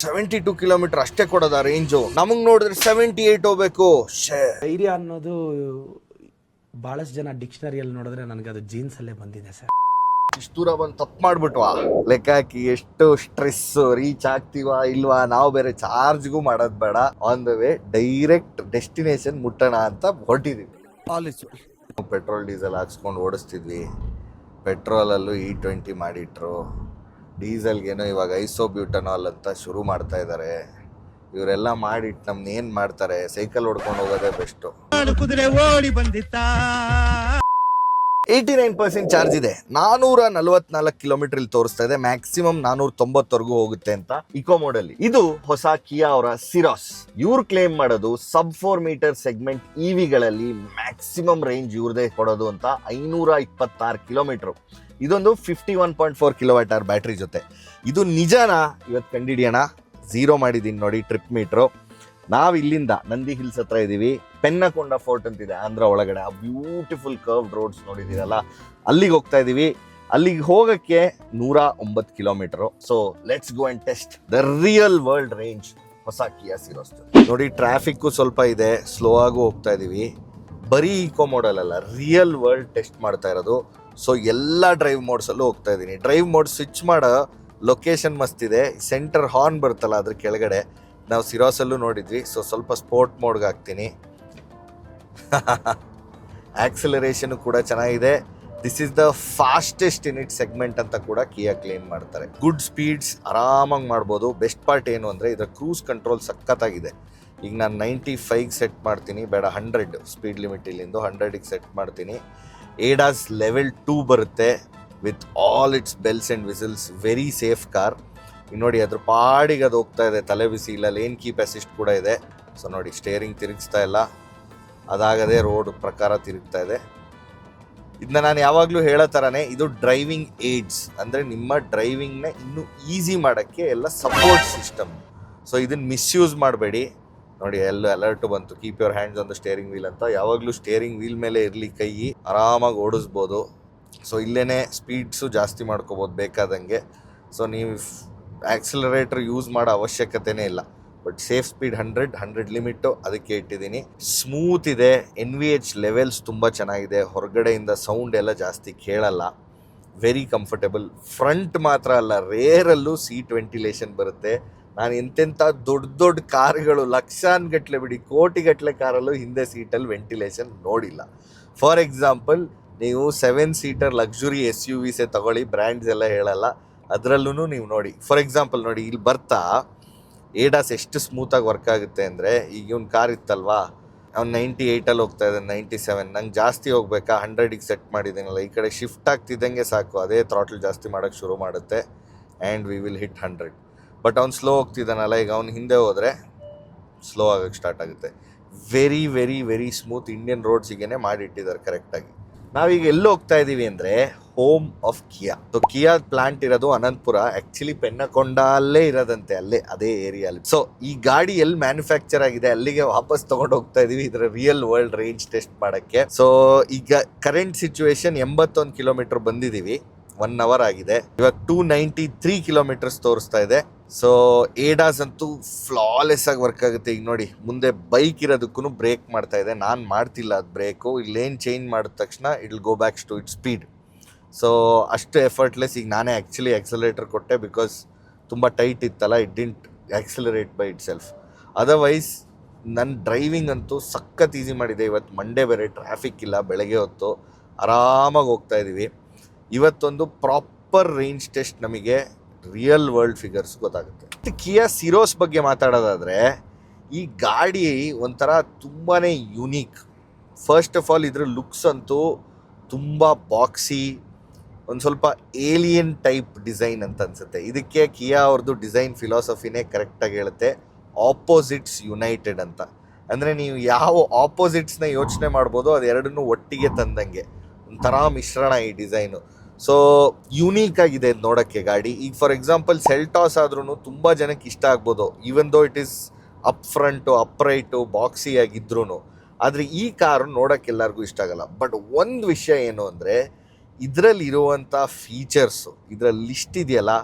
72 kilometre ಅಷ್ಟೇ ಕೊಡೋದ range. ನಮಗ್ ನೋಡಿದ್ರೆ 78 ಹೋಗ್ಬೇಕು. ಧೈರ್ಯ ಅನ್ನೋದು ಬಹಳಷ್ಟು ಜನ ಡಿಕ್ಷನರಿಯಲ್ಲಿ ನೋಡಿದ್ರೆ ನನಗೆ ಅದು ಜೀನ್ಸ್ ಅಲ್ಲೇ ಬಂದಿದೆ ಸರ್. ಇಷ್ಟು ದೂರ ಬಂದು ತಪ್ಪು ಮಾಡ್ಬಿಟ್ವಾ, ಲೆಕ್ಕ ಹಾಕಿ ಎಷ್ಟು ಸ್ಟ್ರೆಸ್, ರೀಚ್ ಆಗ್ತೀವಾ ಇಲ್ವಾ, ನಾವು ಬೇರೆ ಚಾರ್ಜ್ಗೂ ಮಾಡೋದು ಬೇಡ, on the way direct destination ಮುಟ್ಟೋಣ ಅಂತ ಹೊರಟಿದೀವಿ. Petrol diesel ಹಾಕ್ಸ್ಕೊಂಡು ಓಡಿಸ್ತಿದ್ವಿ. ಪೆಟ್ರೋಲಲ್ಲೂ E20 ಮಾಡಿಟ್ರು. ಡೀಸೆಲ್ಗೇನೋ ಇವಾಗ ಐಸೋಬ್ಯೂಟನಾಲ್ ಅಂತ ಶುರು ಮಾಡ್ತಾ ಇದ್ದಾರೆ. ಇವರೆಲ್ಲ ಮಾಡಿಟ್ಟು ನಮ್ನ ಏನ್ ಮಾಡ್ತಾರೆ, ಸೈಕಲ್ ಹೊಡ್ಕೊಂಡು ಹೋಗೋದೇ ಬೆಸ್ಟು. 89% ಚಾರ್ಜ್ ಇದೆ. 444 ಕಿಲೋಮೀಟರ್ ಇಲ್ಲಿ ತೋರಿಸ್ತಾ ಇದೆ. ಮ್ಯಾಕ್ಸಿಮಮ್ 490 ಹೋಗುತ್ತೆ ಅಂತ ಇಕೋ ಮೋಡಲ್ಲಿ. ಇದು ಹೊಸ ಕಿಯಾ ಅವರ ಸಿರಾಸ್. ಇವ್ರು ಕ್ಲೇಮ್ ಮಾಡೋದು ಸಬ್ 4 ಮೀಟರ್ ಸೆಗ್ಮೆಂಟ್ ಇವಿಗಳಲ್ಲಿ ಮ್ಯಾಕ್ಸಿಮಮ್ ರೇಂಜ್ ಇವ್ರದೇ ಕೊಡೋದು ಅಂತ. 526 ಕಿಲೋಮೀಟರ್. ಇದೊಂದು 51.4 ಕಿಲೋವ್ಯಾಟ್ ಅವರ್ ಬ್ಯಾಟ್ರಿ ಜೊತೆ. ಇದು ನಿಜನಾ ಇವತ್ತು ಕಂಡಿಡಿಯೋಣ. 0 ಮಾಡಿದೀನಿ ನೋಡಿ ಟ್ರಿಪ್ ಮೀಟ್ರು. ನಾವ್ ಇಲ್ಲಿಂದ ನಂದಿ ಹಿಲ್ಸ್ ಹತ್ರ ಇದೀವಿ. ಪೆನ್ನಕೊಂಡ ಫೋರ್ಟ್ ಅಂತಿದೆ ಆಂಧ್ರ ಒಳಗಡೆ. ಆ ಬ್ಯೂಟಿಫುಲ್ ಕರ್ವ್ಡ್ ರೋಡ್ಸ್ ನೋಡಿದಿರಲ್ಲ, ಅಲ್ಲಿಗೆ ಹೋಗ್ತಾ ಇದೀವಿ. ಅಲ್ಲಿಗೆ ಹೋಗಕ್ಕೆ 109 kilometre. So let's go and test the real world range ಹೊಸ ಕಿಯಾ ಸಿರೋಸ್. ನೋಡಿ ಟ್ರಾಫಿಕ್ ಸ್ವಲ್ಪ ಇದೆ, ಸ್ಲೋ ಆಗು ಹೋಗ್ತಾ ಇದೀವಿ. ಬರೀ ಈಕೋ ಮೋಡಲ್ ಅಲ್ಲ, ರಿಯಲ್ ವರ್ಲ್ಡ್ ಟೆಸ್ಟ್ ಮಾಡ್ತಾ ಇರೋದು. ಸೊ ಎಲ್ಲ ಡ್ರೈವ್ ಮೋಡ್ಸಲ್ಲೂ ಹೋಗ್ತಾ ಇದ್ದೀನಿ. ಡ್ರೈವ್ ಮೋಡ್ ಸ್ವಿಚ್ ಮಾಡೋ ಲೊಕೇಶನ್ ಮಸ್ತ್ ಇದೆ. ಸೆಂಟರ್ ಹಾರ್ನ್ ಬರುತ್ತಲ್ಲ ಅದ್ರ ಕೆಳಗಡೆ, ನಾವು ಸಿರಾಸಲ್ಲೂ ನೋಡಿದ್ವಿ. ಸೊ ಸ್ವಲ್ಪ ಸ್ಪೋರ್ಟ್ ಮೋಡ್ಗೆ ಹಾಕ್ತೀನಿ. ಆಕ್ಸಲರೇಷನ್ ಕೂಡ ಚೆನ್ನಾಗಿದೆ. This is the fastest in it segment ಅಂತ ಕೂಡ ಕಿಯಾ ಕ್ಲೇಮ್ ಮಾಡ್ತಾರೆ. ಗುಡ್ ಸ್ಪೀಡ್ಸ್ ಆರಾಮಾಗಿ ಮಾಡ್ಬೋದು. ಬೆಸ್ಟ್ ಪಾರ್ಟ್ ಏನು ಅಂದರೆ ಇದರ ಕ್ರೂಸ್ ಕಂಟ್ರೋಲ್ ಸಖತ್ತಾಗಿದೆ. ಈಗ ನಾನು 95ಗೆ ಸೆಟ್ ಮಾಡ್ತೀನಿ, ಬೇಡ 100 ಸ್ಪೀಡ್ ಲಿಮಿಟ್ ಇಲ್ಲಿಂದ 100ಗೆ ಸೆಟ್ ಮಾಡ್ತೀನಿ. ADAS ಲೆವೆಲ್ 2 ಬರುತ್ತೆ with all it's bells and whistles. Very safe car. ಈಗ ನೋಡಿ ಅದ್ರ ಪಾಡಿಗೆ ಅದು ಹೋಗ್ತಾ ಇದೆ, ತಲೆ ಬಿಸಿ ಇಲ್ಲ. ಲೇನ್ ಕೀಪ್ ಅಸಿಸ್ಟ್ ಕೂಡ ಇದೆ. ಸೊ ನೋಡಿ ಸ್ಟೇರಿಂಗ್ ತಿರುಗಿಸ್ತಾ ಇಲ್ಲ, ಅದಾಗದೆ ರೋಡ್ ಪ್ರಕಾರ ತಿರುಗ್ತಾ ಇದೆ. ಇದನ್ನ ನಾನು ಯಾವಾಗಲೂ ಹೇಳೋ ಥರನೇ ಇದು ಡ್ರೈವಿಂಗ್ ಏಡ್ಸ್, ಅಂದರೆ ನಿಮ್ಮ ಡ್ರೈವಿಂಗ್ನ ಇನ್ನೂ ಈಸಿ ಮಾಡೋಕ್ಕೆ ಎಲ್ಲ ಸಪೋರ್ಟ್ ಸಿಸ್ಟಮ್. ಸೊ ಇದನ್ನು ಮಿಸ್ಯೂಸ್ ಮಾಡಬೇಡಿ. ನೋಡಿ ಎಲ್ಲ ಅಲರ್ಟ್ ಬಂತು, keep your hands on the steering wheel ಅಂತ. ಯಾವಾಗಲೂ ಸ್ಟೇರಿಂಗ್ ವೀಲ್ ಮೇಲೆ ಇರಲಿ ಕೈ, ಆರಾಮಾಗಿ ಓಡಿಸ್ಬೋದು. ಸೊ ಇಲ್ಲೇ ಸ್ಪೀಡ್ಸು ಜಾಸ್ತಿ ಮಾಡ್ಕೋಬೋದು ಬೇಕಾದಂಗೆ. ಸೊ ನೀವು ಆಕ್ಸಿಲರೇಟರ್ ಯೂಸ್ ಮಾಡೋ ಅವಶ್ಯಕತೆನೇ ಇಲ್ಲ. ಬಟ್ ಸೇಫ್ ಸ್ಪೀಡ್ 100 ಲಿಮಿಟು, ಅದಕ್ಕೆ ಇಟ್ಟಿದ್ದೀನಿ. ಸ್ಮೂತ್ ಇದೆ. NVH ಲೆವೆಲ್ಸ್ ತುಂಬ ಚೆನ್ನಾಗಿದೆ. ಹೊರಗಡೆಯಿಂದ ಸೌಂಡ್ ಎಲ್ಲ ಜಾಸ್ತಿ ಕೇಳಲ್ಲ. Very comfortable. ಫ್ರಂಟ್ ಮಾತ್ರ ಅಲ್ಲ, ರೇರಲ್ಲೂ ಸೀಟ್ ವೆಂಟಿಲೇಷನ್ ಬರುತ್ತೆ. ನಾನು ಎಂತೆಂಥ ದೊಡ್ಡ ಕಾರ್ಗಳು, ಲಕ್ಷಾನ್ಗಟ್ಲೆ ಬಿಡಿ ಕೋಟಿಗಟ್ಟಲೆ ಕಾರಲ್ಲೂ ಹಿಂದೆ ಸೀಟಲ್ಲಿ ವೆಂಟಿಲೇಷನ್ ನೋಡಿಲ್ಲ. ಫಾರ್ ಎಕ್ಸಾಂಪಲ್, ನೀವು 7 ಸೀಟರ್ ಲಕ್ಸುರಿ SUVಸೇ ತಗೊಳ್ಳಿ, ಬ್ರ್ಯಾಂಡ್ಸ್ ಎಲ್ಲ ಹೇಳಲ್ಲ, ಅದರಲ್ಲೂ ನೀವು ನೋಡಿ. ಫಾರ್ ಎಕ್ಸಾಂಪಲ್ ನೋಡಿ, ಇಲ್ಲಿ ಬರ್ತಾ ADAS ಎಷ್ಟು ಸ್ಮೂತಾಗಿ ವರ್ಕ್ ಆಗುತ್ತೆ ಅಂದರೆ, ಈಗ ಇವ್ನ ಕಾರ್ ಇತ್ತಲ್ವಾ, ಅವ್ನು 98ಅಲ್ಲಿ ಹೋಗ್ತಾ ಇದ್ದಾನೆ, 97. ನಂಗೆ ಜಾಸ್ತಿ ಹೋಗ್ಬೇಕಾ, 100ಗೆ ಸೆಟ್ ಮಾಡಿದ್ದೀನಲ್ಲ, ಈ ಕಡೆ ಶಿಫ್ಟ್ ಆಗ್ತಿದ್ದಂಗೆ ಸಾಕು ಅದೇ ಥ್ರಾಟಲ್ ಜಾಸ್ತಿ ಮಾಡೋಕ್ಕೆ ಶುರು ಮಾಡುತ್ತೆ. And we will hit 100. But ಅವ್ನು ಸ್ಲೋ ಹೋಗ್ತಿದ್ದಾನಲ್ಲ, ಈಗ ಅವ್ನು ಹಿಂದೆ ಹೋದರೆ ಸ್ಲೋ ಆಗೋಕ್ಕೆ ಸ್ಟಾರ್ಟ್ ಆಗುತ್ತೆ. Very very very smooth. Indian ರೋಡ್ಸಿಗೆ ಮಾಡಿಟ್ಟಿದ್ದಾರೆ ಕರೆಕ್ಟಾಗಿ. ನಾವೀಗ ಎಲ್ಲಿ ಹೋಗ್ತಾ ಇದ್ದೀವಿ ಅಂದರೆ home of Kia. So Kia plant ಇರೋದು ಅನಂತಪುರ. ಆ್ಯಕ್ಚುಲಿ ಪೆನ್ನಕೊಂಡಲ್ಲೇ ಇರೋದಂತೆ, ಅಲ್ಲೇ ಅದೇ ಏರಿಯಲ್ಲಿ. ಸೊ ಈ ಗಾಡಿ ಎಲ್ಲಿ ಮ್ಯಾನುಫ್ಯಾಕ್ಚರ್ ಆಗಿದೆ ಅಲ್ಲಿಗೆ ವಾಪಸ್ ತೊಗೊಂಡು ಹೋಗ್ತಾ ಇದೀವಿ ಇದರ ರಿಯಲ್ ವರ್ಲ್ಡ್ ರೇಂಜ್ ಟೆಸ್ಟ್ ಮಾಡೋಕ್ಕೆ. ಸೊ ಈಗ ಕರೆಂಟ್ ಸಿಚುವೇಶನ್ 81 ಕಿಲೋಮೀಟರ್ ಬಂದಿದ್ದೀವಿ. 1 ಅವರ್ ಆಗಿದೆ. ಇವಾಗ 293 ಕಿಲೋಮೀಟರ್ಸ್ ತೋರಿಸ್ತಾ ಇದೆ. ಸೊ ADAS ಅಂತೂ ಫ್ಲಾಲೆಸ್ ಆಗಿ ವರ್ಕ್ ಆಗುತ್ತೆ. ಈಗ ನೋಡಿ, ಮುಂದೆ ಬೈಕ್ ಇರೋದಕ್ಕೂ ಬ್ರೇಕ್ ಮಾಡ್ತಾ ಇದೆ. ನಾನು ಮಾಡ್ತಿಲ್ಲ ಅದು ಬ್ರೇಕು. ಈ ಲೇನ್ ಚೇಂಜ್ ಮಾಡಿದ ತಕ್ಷಣ it will go back to it speed. So ಅಷ್ಟು ಎಫರ್ಟ್ಲೆಸ್. ಈಗ ನಾನೇ ಆ್ಯಕ್ಚುಲಿ ಆಕ್ಸಲರೇಟರ್ ಕೊಟ್ಟೆ, ಬಿಕಾಸ್ ತುಂಬ ಟೈಟ್ ಇತ್ತಲ್ಲ, it didn't accelerate by itself. Otherwise ನನ್ನ ಡ್ರೈವಿಂಗ್ ಅಂತೂ ಸಖತ್ ಈಸಿ ಮಾಡಿದೆ. ಇವತ್ತು ಮಂಡೇ ಬೇರೆ, ಟ್ರಾಫಿಕ್ ಇಲ್ಲ, ಬೆಳಗ್ಗೆ ಹೊತ್ತು ಆರಾಮಾಗಿ ಹೋಗ್ತಾ ಇದ್ದೀವಿ. ಇವತ್ತೊಂದು ಪ್ರಾಪರ್ ರೇಂಜ್ ಟೆಸ್ಟ್ ನಮಗೆ ರಿಯಲ್ ವರ್ಲ್ಡ್ ಫಿಗರ್ಸ್ ಗೊತ್ತಾಗುತ್ತೆ. ಕಿಯಾ ಸಿರೋಸ್ ಬಗ್ಗೆ ಮಾತಾಡೋದಾದರೆ, ಈ ಗಾಡಿ ಒಂಥರ ತುಂಬಾ ಯುನೀಕ್. ಫಸ್ಟ್ ಆಫ್ ಆಲ್ ಇದ್ರ ಲುಕ್ಸ್ ಅಂತೂ ತುಂಬ ಬಾಕ್ಸಿ, ಒಂದು ಸ್ವಲ್ಪ ಏಲಿಯನ್ ಟೈಪ್ ಡಿಸೈನ್ ಅಂತ ಅನಿಸುತ್ತೆ. ಇದಕ್ಕೆ ಕಿಯಾ ಅವ್ರದ್ದು ಡಿಸೈನ್ ಫಿಲಾಸಫಿನೇ ಕರೆಕ್ಟಾಗಿ ಹೇಳುತ್ತೆ, ಆಪೋಸಿಟ್ಸ್ ಯುನೈಟೆಡ್ ಅಂತ. ಅಂದರೆ ನೀವು ಯಾವ ಆಪೋಸಿಟ್ಸ್ನ ಯೋಚನೆ ಮಾಡ್ಬೋದು, ಅದೆರಡನ್ನೂ ಒಟ್ಟಿಗೆ ತಂದಂಗೆ ಒಂಥರ ಮಿಶ್ರಣ ಈ ಡಿಸೈನು. ಸೊ ಯೂನೀಕ್ ಆಗಿದೆ ನೋಡೋಕ್ಕೆ ಗಾಡಿ. ಈಗ ಫಾರ್ ಎಕ್ಸಾಂಪಲ್ ಸೆಲ್ಟಾಸ್ ಆದ್ರೂ ತುಂಬ ಜನಕ್ಕೆ ಇಷ್ಟ ಆಗ್ಬೋದು, even though it is up front, upright, boxy ಆಗಿದ್ರೂ. ಆದರೆ ಈ ಕಾರು ನೋಡೋಕ್ಕೆ ಎಲ್ಲರಿಗೂ ಇಷ್ಟ ಆಗಲ್ಲ. ಬಟ್ ಒಂದು ವಿಷಯ ಏನು ಅಂದರೆ, ಇದರಲ್ಲಿ ಇರುವಂಥ ಫೀಚರ್ಸು, ಇದರ ಲಿಸ್ಟ್ ಇದೆಯಲ್ಲ,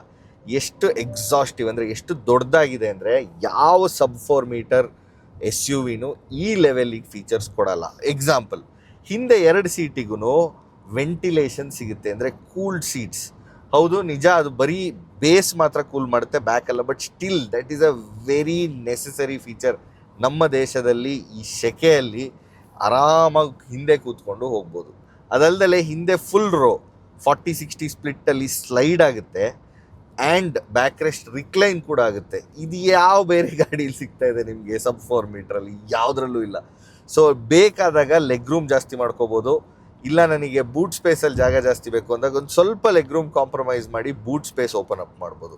ಎಷ್ಟು ಎಕ್ಸಾಸ್ಟಿವ್ ಅಂದರೆ ಎಷ್ಟು ದೊಡ್ಡದಾಗಿದೆ ಅಂದರೆ ಯಾವ ಸಬ್ 4 ಮೀಟರ್ ಎಸ್ ಯು ವಿನೂ ಈ ಲೆವೆಲಿಗೆ ಫೀಚರ್ಸ್ ಕೊಡಲ್ಲ. ಎಕ್ಸಾಂಪಲ್, ಹಿಂದೆ 2 ಸೀಟಿಗೂ ವೆಂಟಿಲೇಷನ್ ಸಿಗುತ್ತೆ, ಅಂದರೆ ಕೂಲ್ಡ್ ಸೀಟ್ಸ್. ಹೌದು, ನಿಜ, ಅದು ಬರೀ ಬೇಸ್ ಮಾತ್ರ ಕೂಲ್ ಮಾಡುತ್ತೆ, ಬ್ಯಾಕ್ ಅಲ್ಲ. But still that is a very necessary feature. ನಮ್ಮ ದೇಶದಲ್ಲಿ ಈ ಸೆಕೆಯಲ್ಲಿ ಆರಾಮಾಗಿ ಹಿಂದೆ ಕೂತ್ಕೊಂಡು ಹೋಗ್ಬೋದು. ಅದಲ್ದಲೆ ಹಿಂದೆ ಫುಲ್ ರೋ 40-60 ಸ್ಪ್ಲಿಟ್ಟಲ್ಲಿ ಸ್ಲೈಡ್ ಆಗುತ್ತೆ ಆ್ಯಂಡ್ ಬ್ಯಾಕ್ ರೆಸ್ಟ್ ರಿಕ್ಲೈನ್ ಕೂಡ ಆಗುತ್ತೆ. ಇದು ಯಾವ ಬೇರೆ ಗಾಡೀಲಿ ಸಿಗ್ತಾ ಇದೆ ನಿಮಗೆ ಸಬ್ 4 ಮೀಟ್ರಲ್ಲಿ? ಯಾವುದ್ರಲ್ಲೂ ಇಲ್ಲ. ಸೊ ಬೇಕಾದಾಗ ಲೆಗ್ ರೂಮ್ ಜಾಸ್ತಿ ಮಾಡ್ಕೋಬೋದು. ಇಲ್ಲ ನನಗೆ ಬೂಟ್ ಸ್ಪೇಸಲ್ಲಿ ಜಾಗ ಜಾಸ್ತಿ ಬೇಕು ಅಂದಾಗ ಒಂದು ಸ್ವಲ್ಪ ಲೆಗ್ ರೂಮ್ ಕಾಂಪ್ರಮೈಸ್ ಮಾಡಿ ಬೂಟ್ ಸ್ಪೇಸ್ ಓಪನ್ ಅಪ್ ಮಾಡ್ಬೋದು.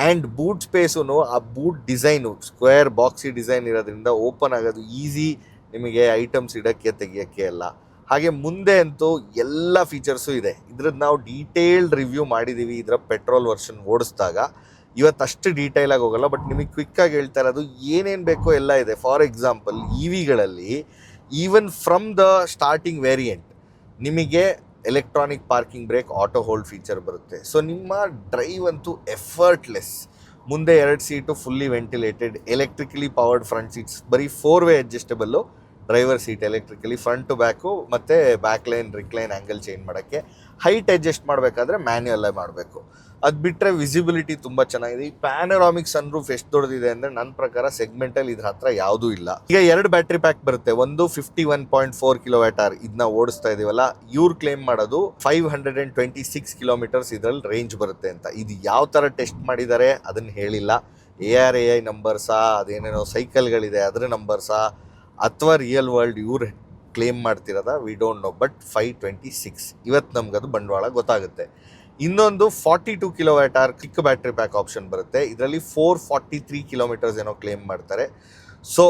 ಆ್ಯಂಡ್ ಬೂಟ್ ಸ್ಪೇಸು ಆ boot design square boxy design ಇರೋದ್ರಿಂದ ಓಪನ್ ಆಗೋದು ಈಸಿ ನಿಮಗೆ ಐಟಮ್ಸ್ ಇಡೋಕ್ಕೆ ತೆಗಿಯೋಕ್ಕೆ ಎಲ್ಲ. ಹಾಗೆ ಮುಂದೆ ಅಂತೂ ಎಲ್ಲ ಫೀಚರ್ಸು ಇದೆ. ಇದ್ರದ್ದು ನಾವು ಡೀಟೇಲ್ಡ್ ರಿವ್ಯೂ ಮಾಡಿದ್ದೀವಿ ಇದರ ಪೆಟ್ರೋಲ್ ವರ್ಷನ್ ಓಡಿಸಿದಾಗ. ಇವತ್ತು ಅಷ್ಟು ಡೀಟೇಲಾಗಿ ಹೋಗಲ್ಲ, ಬಟ್ ನಿಮಗೆ ಕ್ವಿಕ್ಕಾಗಿ ಹೇಳ್ತಾ ಇರೋದು ಏನೇನು ಬೇಕೋ ಎಲ್ಲ ಇದೆ. ಫಾರ್ ಎಕ್ಸಾಂಪಲ್, ಇ ವಿಗಳಲ್ಲಿ even from the starting variant ನಿಮಗೆ electronic parking brake, auto hold feature ಬರುತ್ತೆ. ಸೊ ನಿಮ್ಮ ಡ್ರೈವ್ ಅಂತೂ ಎಫರ್ಟ್ಲೆಸ್. ಮುಂದೆ 2 seat fully ventilated, electrically powered front seats, ಬರೀ 4 way adjustable driver seat electrically, front to back ಮತ್ತು back line recline angle change ಮಾಡೋಕ್ಕೆ. Height adjust ಮಾಡಬೇಕಾದ್ರೆ ಮ್ಯಾನ್ಯುಯಲ್ಲೇ ಮಾಡಬೇಕು. ಅದು ಬಿಟ್ಟರೆ ವಿಸಿಬಿಲಿಟಿ ತುಂಬ ಚೆನ್ನಾಗಿದೆ. ಈ ಪ್ಯಾನರಾಮಿಕ್ ಸನ್ರೂಫ್ ಎಷ್ಟು ದೊಡ್ಡದಿದೆ ಅಂದರೆ ನನ್ನ ಪ್ರಕಾರ ಸೆಗ್ಮೆಂಟಲ್ಲಿ ಇದ್ರ ಹತ್ರ ಯಾವುದೂ ಇಲ್ಲ. ಈಗ 2 ಬ್ಯಾಟ್ರಿ ಪ್ಯಾಕ್ ಬರುತ್ತೆ. ಒಂದು 51.4 kWh, ಇದನ್ನ ಓಡಿಸ್ತಾ ಇದೀವಲ್ಲ, ಇವ್ರು ಕ್ಲೇಮ್ ಮಾಡೋದು 526 ಕಿಲೋಮೀಟರ್ಸ್ ಇದರಲ್ಲಿ ರೇಂಜ್ ಬರುತ್ತೆ ಅಂತ. ಇದು ಯಾವ ಥರ ಟೆಸ್ಟ್ ಮಾಡಿದ್ದಾರೆ ಅದನ್ನು ಹೇಳಿಲ್ಲ. ARAI ನಂಬರ್ಸಾ, ಅದೇನೇನೋ ಸೈಕಲ್ಗಳಿದೆ ಅದರ ನಂಬರ್ಸಾ, ಅಥವಾ ರಿಯಲ್ ವರ್ಲ್ಡ್ ಇವ್ರು ಕ್ಲೇಮ್ ಮಾಡ್ತಿರೋದ, ವಿ ಡೋಂಟ್ ನೋ. ಬಟ್ 526 ಇವತ್ತು ನಮ್ಗದು ಬಂಡವಾಳ ಗೊತ್ತಾಗುತ್ತೆ. ಇನ್ನೊಂದು 42 kWh quick battery pack option ಬರುತ್ತೆ. ಇದರಲ್ಲಿ 443 ಕಿಲೋಮೀಟರ್ಸ್ ಏನೋ ಕ್ಲೇಮ್ ಮಾಡ್ತಾರೆ. ಸೊ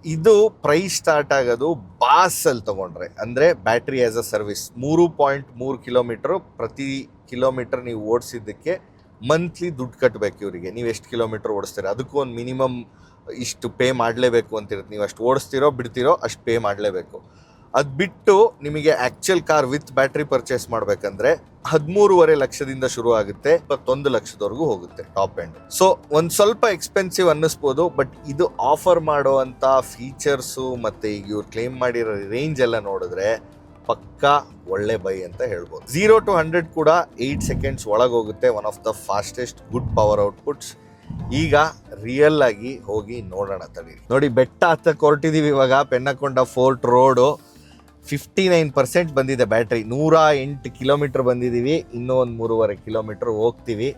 ಇದು ಪ್ರೈಸ್ ಸ್ಟಾರ್ಟ್ ಆಗೋದು ಬಾಸಲ್ಲಿ ತೊಗೊಂಡ್ರೆ, ಅಂದರೆ battery as a service 3.3 kilometre ಪ್ರತಿ ಕಿಲೋಮೀಟರ್ ನೀವು ಓಡಿಸಿದ್ದಕ್ಕೆ ಮಂತ್ಲಿ ದುಡ್ಡು ಕಟ್ಟಬೇಕು ಇವರಿಗೆ. ನೀವು ಎಷ್ಟು ಕಿಲೋಮೀಟರ್ ಓಡಿಸ್ತೀರ ಅದಕ್ಕೂ ಒಂದು ಮಿನಿಮಮ್ ಇಷ್ಟು ಪೇ ಮಾಡಲೇಬೇಕು ಅಂತಿರುತ್ತೆ. ನೀವು ಅಷ್ಟು ಓಡಿಸ್ತಿರೋ ಬಿಡ್ತಿರೋ ಅಷ್ಟು ಪೇ ಮಾಡಲೇಬೇಕು. ಅದು ಬಿಟ್ಟು ನಿಮಗೆ actual car with battery purchase ಮಾಡಬೇಕಂದ್ರೆ 13.5 ಲಕ್ಷದಿಂದ ಶುರು ಆಗುತ್ತೆ, 21 ಲಕ್ಷದವರೆಗೂ ಹೋಗುತ್ತೆ ಟಾಪ್ ಎಂಡ್. ಸೊ ಒಂದು ಸ್ವಲ್ಪ ಎಕ್ಸ್ಪೆನ್ಸಿವ್ ಅನ್ನಿಸ್ಬೋದು, ಬಟ್ ಇದು ಆಫರ್ ಮಾಡೋ ಅಂಥ ಫೀಚರ್ಸು ಮತ್ತು ಈಗ ಇವ್ರು ಕ್ಲೇಮ್ ಮಾಡಿರೋ ರೇಂಜ್ ಎಲ್ಲ ನೋಡಿದ್ರೆ ಪಕ್ಕಾ ಒಳ್ಳೆ ಬೈ ಅಂತ ಹೇಳ್ಬೋದು. 0 to 100 ಕೂಡ 8 ಸೆಕೆಂಡ್ಸ್ ಒಳಗೆ ಹೋಗುತ್ತೆ. One of the fastest, good power outputs. ಈಗ ರಿಯಲ್ ಆಗಿ ಹೋಗಿ ನೋಡೋಣ ತಡೀರಿ. ನೋಡಿ, ಬೆಟ್ಟ ಹತ್ತಕ್ಕೆ ಹೊರಟಿದ್ದೀವಿ ಇವಾಗ. ಪೆನ್ನಕೊಂಡ ಫೋರ್ಟ್ ರೋಡು 59% ಬಂದಿದೆ ಬ್ಯಾಟ್ರಿ. 108 ಕಿಲೋಮೀಟ್ರ್ ಬಂದಿದ್ದೀವಿ. ಇನ್ನೂ ಒಂದು 3.5 ಕಿಲೋಮೀಟ್ರ್ ಹೋಗ್ತೀವಿ.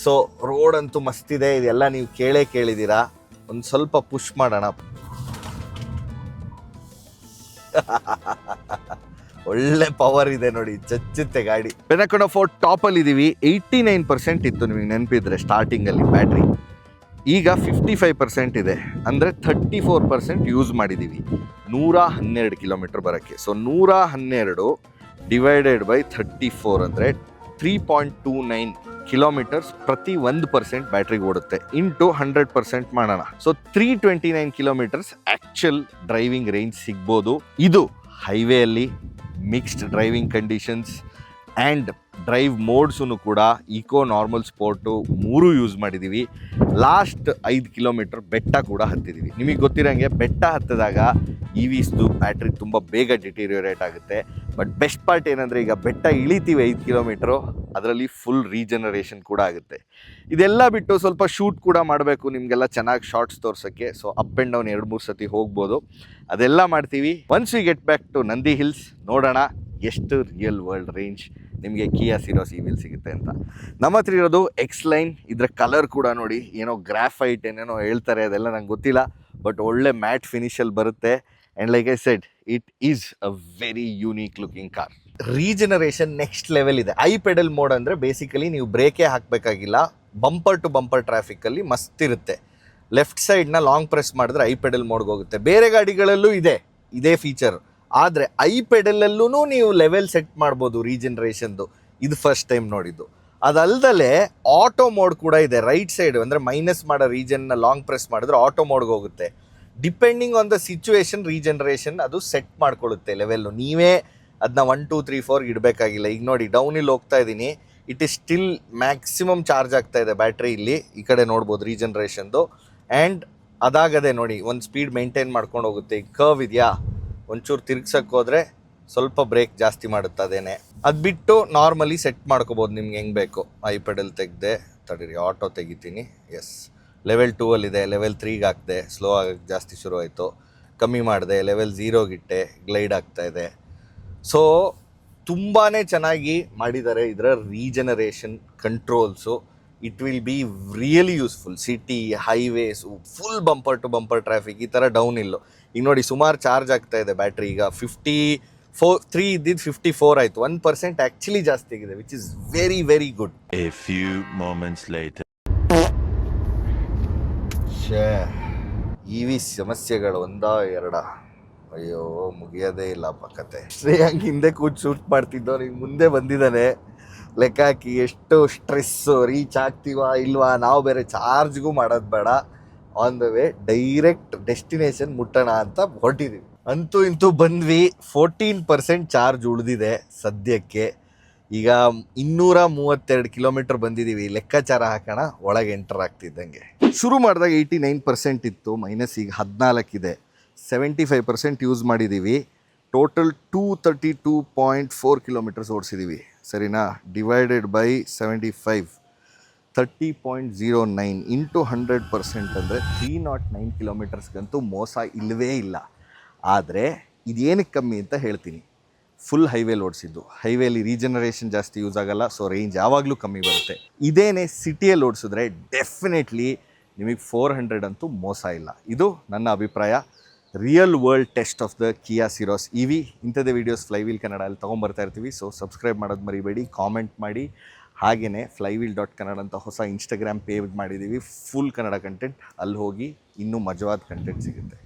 ಸೊ ರೋಡ್ ಅಂತೂ ಮಸ್ತಿದೆ. ಇದೆಲ್ಲ ನೀವು ಕೇಳಿದ್ದೀರಾ. ಒಂದು ಸ್ವಲ್ಪ ಪುಷ್ ಮಾಡೋಣ. ಒಳ್ಳೆ ಪವರ್ ಇದೆ ನೋಡಿ, ಚಚ್ಚುತ್ತೆ ಗಾಡಿ. ಪೆನ್ನಕೊಂಡ ಫೋರ್ಟ್ ಟಾಪಲ್ಲಿ ಇದ್ದೀವಿ. 89% ಇತ್ತು ನಿಮಗೆ ನೆನಪಿದ್ರೆ ಸ್ಟಾರ್ಟಿಂಗಲ್ಲಿ ಬ್ಯಾಟ್ರಿ. ಈಗ 55% ಇದೆ, ಅಂದರೆ 34% ಯೂಸ್ ಮಾಡಿದ್ದೀವಿ 112 ಕಿಲೋಮೀಟ್ರ್ ಬರೋಕ್ಕೆ. ಸೊ 112 ಡಿವೈಡೆಡ್ ಬೈ 34 ಅಂದರೆ 3.29 ಕಿಲೋಮೀಟರ್ಸ್ ಪ್ರತಿ 1% ಬ್ಯಾಟ್ರಿಗೆ ಓಡುತ್ತೆ. ಇಂಟು 100% ಮಾಡೋಣ. So 329 kilometres actual driving range ಸಿಗ್ಬೋದು. ಇದು ಹೈವೇಯಲ್ಲಿ mixed driving conditions and drive ಮೋಡ್ಸೂ ಕೂಡ ಈಕೋ, ನಾರ್ಮಲ್, ಸ್ಪೋರ್ಟು 3 ಯೂಸ್ ಮಾಡಿದ್ದೀವಿ. ಲಾಸ್ಟ್ 5 ಕಿಲೋಮೀಟ್ರ್ ಬೆಟ್ಟ ಕೂಡ ಹತ್ತಿದ್ದೀವಿ. ನಿಮಗೆ ಗೊತ್ತಿರೋಂಗೆ ಬೆಟ್ಟ ಹತ್ತಿದಾಗ EVಸ್ದು ಬ್ಯಾಟ್ರಿ ತುಂಬ ಬೇಗ ಡಿಟೀರಿಯೋರೇಟ್ ಆಗುತ್ತೆ. ಬಟ್ ಬೆಸ್ಟ್ ಪಾರ್ಟ್ ಏನಂದರೆ, ಈಗ ಬೆಟ್ಟ ಇಳಿತೀವಿ 5 ಕಿಲೋಮೀಟ್ರು, ಅದರಲ್ಲಿ ಫುಲ್ ರೀಜನರೇಷನ್ ಕೂಡ ಆಗುತ್ತೆ. ಇದೆಲ್ಲ ಬಿಟ್ಟು ಸ್ವಲ್ಪ ಶೂಟ್ ಕೂಡ ಮಾಡಬೇಕು ನಿಮಗೆಲ್ಲ ಚೆನ್ನಾಗಿ ಶಾರ್ಟ್ಸ್ ತೋರ್ಸೋಕ್ಕೆ. ಸೊ ಅಪ್ ಆ್ಯಂಡ್ ಡೌನ್ 2-3 ಸತಿ ಹೋಗ್ಬೋದು. ಅದೆಲ್ಲ ಮಾಡ್ತೀವಿ. Once we get back to Nandi Hills, ನೋಡೋಣ ಎಷ್ಟು ರಿಯಲ್ ವರ್ಲ್ಡ್ ರೇಂಜ್ ನಿಮಗೆ ಕಿಯಾ ಸಿರೋಸ್ EVಲ್ ಸಿಗುತ್ತೆ ಅಂತ. ನಮ್ಮ ಹತ್ರ ಇರೋದು X-Line. ಇದರ ಕಲರ್ ಕೂಡ ನೋಡಿ, ಏನೋ ಗ್ರಾಫೈಟ್ ಏನೇನೋ ಹೇಳ್ತಾರೆ, ಅದೆಲ್ಲ ನಂಗೆ ಗೊತ್ತಿಲ್ಲ. ಬಟ್ ಒಳ್ಳೆ ಮ್ಯಾಟ್ ಫಿನಿಷಲ್ಲಿ ಬರುತ್ತೆ. And like I said, it is a very unique looking car. Regeneration next level ಇದೆ. ಐ ಪೆಡಲ್ ಮೋಡ್ ಅಂದರೆ ಬೇಸಿಕಲಿ ನೀವು ಬ್ರೇಕೇ ಹಾಕಬೇಕಾಗಿಲ್ಲ. ಬಂಪರ್ ಟು ಬಂಪರ್ ಟ್ರಾಫಿಕ್ಕಲ್ಲಿ ಮಸ್ತ್ ಇರುತ್ತೆ. ಲೆಫ್ಟ್ ಸೈಡ್ನ ಲಾಂಗ್ ಪ್ರೆಸ್ ಮಾಡಿದ್ರೆ ಐ ಪೆಡಲ್ ಮೋಡ್ಗೆ ಹೋಗುತ್ತೆ. ಬೇರೆ ಗಾಡಿಗಳಲ್ಲೂ ಇದೆ ಇದೇ ಫೀಚರ್. ಆದರೆ ಐ ಪೆಡಲಲ್ಲೂ ನೀವು ಲೆವೆಲ್ ಸೆಟ್ ಮಾಡ್ಬೋದು ರೀಜನರೇಷನ್ದು. ಇದು ಫಸ್ಟ್ ಟೈಮ್ ನೋಡಿದ್ದು. ಅದಲ್ದಲೇ ಆಟೋ ಮೋಡ್ ಕೂಡ ಇದೆ. ರೈಟ್ ಸೈಡ್ ಅಂದರೆ ಮೈನಸ್ ಮಾಡೋ ರೀಜನ್ನ ಲಾಂಗ್ ಪ್ರೆಸ್ ಮಾಡಿದ್ರೆ ಆಟೋ ಮೋಡ್ಗೆ ಹೋಗುತ್ತೆ. Depending on the situation regeneration ಅದು ಸೆಟ್ ಮಾಡ್ಕೊಳ್ಳುತ್ತೆ ಲೆವೆಲ್ಲು. ನೀವೇ ಅದನ್ನ 1 2 3 4 ಇಡಬೇಕಾಗಿಲ್ಲ. ಈಗ ನೋಡಿ, ಡೌನಿಲ್ಲಿ ಹೋಗ್ತಾ ಇದ್ದೀನಿ, it is still maximum charge ಆಗ್ತಾ ಇದೆ ಬ್ಯಾಟ್ರಿ ಇಲ್ಲಿ. ಈ ಕಡೆ ನೋಡ್ಬೋದು ರೀಜನ್ರೇಷನ್ದು. ಆ್ಯಂಡ್ ಅದಾಗದೆ ನೋಡಿ, ಒಂದು ಸ್ಪೀಡ್ ಮೇಂಟೈನ್ ಮಾಡ್ಕೊಂಡು ಹೋಗುತ್ತೆ. ಈಗ ಕರ್ವ್ ಇದೆಯಾ, ಒಂಚೂರು ತಿರ್ಗ್ಸಕ್ಕೆ ಹೋದರೆ ಸ್ವಲ್ಪ ಬ್ರೇಕ್ ಜಾಸ್ತಿ ಮಾಡುತ್ತೆ ಅದೇನೆ. ಅದು ಬಿಟ್ಟು ನಾರ್ಮಲಿ ಸೆಟ್ ಮಾಡ್ಕೋಬೋದು ನಿಮ್ಗೆ ಹೆಂಗೆ ಬೇಕು. ಐಪೆಡಲ್ ತೆಗೆದೆ, ತಡೀರಿ ಆಟೋ ತೆಗಿತೀನಿ. ಎಸ್, ಲೆವೆಲ್ 2ಅಲ್ಲಿದೆ, ಲೆವೆಲ್ 3ಗೆ ಹಾಕಿದೆ, ಸ್ಲೋ ಆಗೋಕ್ಕೆ ಜಾಸ್ತಿ ಶುರು ಆಯಿತು. ಕಮ್ಮಿ ಮಾಡಿದೆ, ಲೆವೆಲ್ 0ಗಿಟ್ಟೆ, ಗ್ಲೈಡ್ ಆಗ್ತಾಯಿದೆ. ಸೊ ತುಂಬಾ ಚೆನ್ನಾಗಿ ಮಾಡಿದ್ದಾರೆ ಇದರ regeneration controls. It will be really useful. City, highways, full bumper to bumper traffic, ಈ ಥರ ಡೌನ್ ಇಲ್ಲು. ಈಗ ನೋಡಿ ಸುಮಾರು ಚಾರ್ಜ್ ಆಗ್ತಾ ಇದೆ ಬ್ಯಾಟ್ರಿ. ಈಗ 3 ಇದ್ದಿದ್ದು 54 ಆಯಿತು. 1% ಆ್ಯಕ್ಚುಲಿ ಜಾಸ್ತಿ ಆಗಿದೆ, which is very very good. A few moments later. EV ಸಮಸ್ಯೆಗಳು ಒಂದಾ ಎರಡ, ಅಯ್ಯೋ ಮುಗಿಯೋದೇ ಇಲ್ಲಪ್ಪ ಕತೆ. ಶ್ರೇಯಾಂಕ್ ಹಿಂದೆ ಕೂತ್ ಶೂಟ್ ಮಾಡ್ತಿದ್ದೋ, ಈಗ ಮುಂದೆ ಬಂದಿದ್ದಾನೆ. ಲೆಕ್ಕ ಹಾಕಿ ಎಷ್ಟು ಸ್ಟ್ರೆಸ್ಸು, ರೀಚ್ ಆಗ್ತೀವಾ ಇಲ್ವಾ. ನಾವು ಬೇರೆ ಚಾರ್ಜ್ಗೂ ಮಾಡೋದು ಬೇಡ, on the way direct destination ಮುಟ್ಟೋಣ ಅಂತ ಹೊರಟಿದ್ದೀವಿ. ಅಂತೂ ಇಂತೂ ಬಂದ್ವಿ. 14% ಚಾರ್ಜ್ ಉಳಿದಿದೆ ಸದ್ಯಕ್ಕೆ. ಈಗ 232 ಕಿಲೋಮೀಟರ್ ಬಂದಿದ್ದೀವಿ. ಲೆಕ್ಕಾಚಾರ ಹಾಕೋಣ ಒಳಗೆ ಎಂಟರ್ ಆಗ್ತಿದ್ದಂಗೆ. ಶುರು ಮಾಡಿದಾಗ 89% ಇತ್ತು, ಮೈನಸ್ ಈಗ 14 ಇದೆ. 75% ಯೂಸ್ ಮಾಡಿದ್ದೀವಿ. ಟೋಟಲ್ 232.4 ಕಿಲೋಮೀಟರ್ಸ್ ಓಡಿಸಿದ್ದೀವಿ, ಸರಿನಾ. ಡಿವೈಡೆಡ್ ಬೈ 75, 30.09 ಇಂಟು 100% ಅಂದರೆ 309 ಕಿಲೋಮೀಟರ್ಸ್ಗಂತೂ ಮೋಸ ಇಲ್ಲವೇ ಇಲ್ಲ. ಆದರೆ ಇದೇನಕ್ಕೆ ಕಮ್ಮಿ ಅಂತ ಹೇಳ್ತೀನಿ. ಫುಲ್ ಹೈವೇಲಿ ಓಡಿಸಿದ್ದು. ಹೈವೇಲಿ ರೀಜನರೇಷನ್ ಜಾಸ್ತಿ ಯೂಸ್ ಆಗಲ್ಲ, ಸೊ ರೇಂಜ್ ಯಾವಾಗಲೂ ಕಮ್ಮಿ ಬರುತ್ತೆ. ಇದೇನೇ ಸಿಟಿಯಲ್ಲಿ ಓಡಿಸಿದ್ರೆ ಡೆಫಿನೆಟ್ಲಿ ನಿಮಗೆ 400 ಅಂತೂ ಮೋಸ ಇಲ್ಲ. ಇದು ನನ್ನ ಅಭಿಪ್ರಾಯ. Real world test of the Kia Syros EV. ಇಂಥದ್ದೇ ವೀಡಿಯೋಸ್ ಫ್ಲೈವೀಲ್ ಕನ್ನಡಲ್ಲಿ ತೊಗೊಂಬರ್ತಾ ಇರ್ತೀವಿ. ಸೊ ಸಬ್ಸ್ಕ್ರೈಬ್ ಮಾಡೋದು ಮರಿಬೇಡಿ, ಕಾಮೆಂಟ್ ಮಾಡಿ. ಹಾಗೆಯೇ flywheel.kannada ಅಂತ ಹೊಸ ಇನ್ಸ್ಟಾಗ್ರಾಮ್ ಪೇಜ್ ಮಾಡಿದ್ದೀವಿ, ಫುಲ್ ಕನ್ನಡ ಕಂಟೆಂಟ್. ಅಲ್ಲಿ ಹೋಗಿ ಇನ್ನೂ ಮಜವಾದ ಕಂಟೆಂಟ್ ಸಿಗುತ್ತೆ.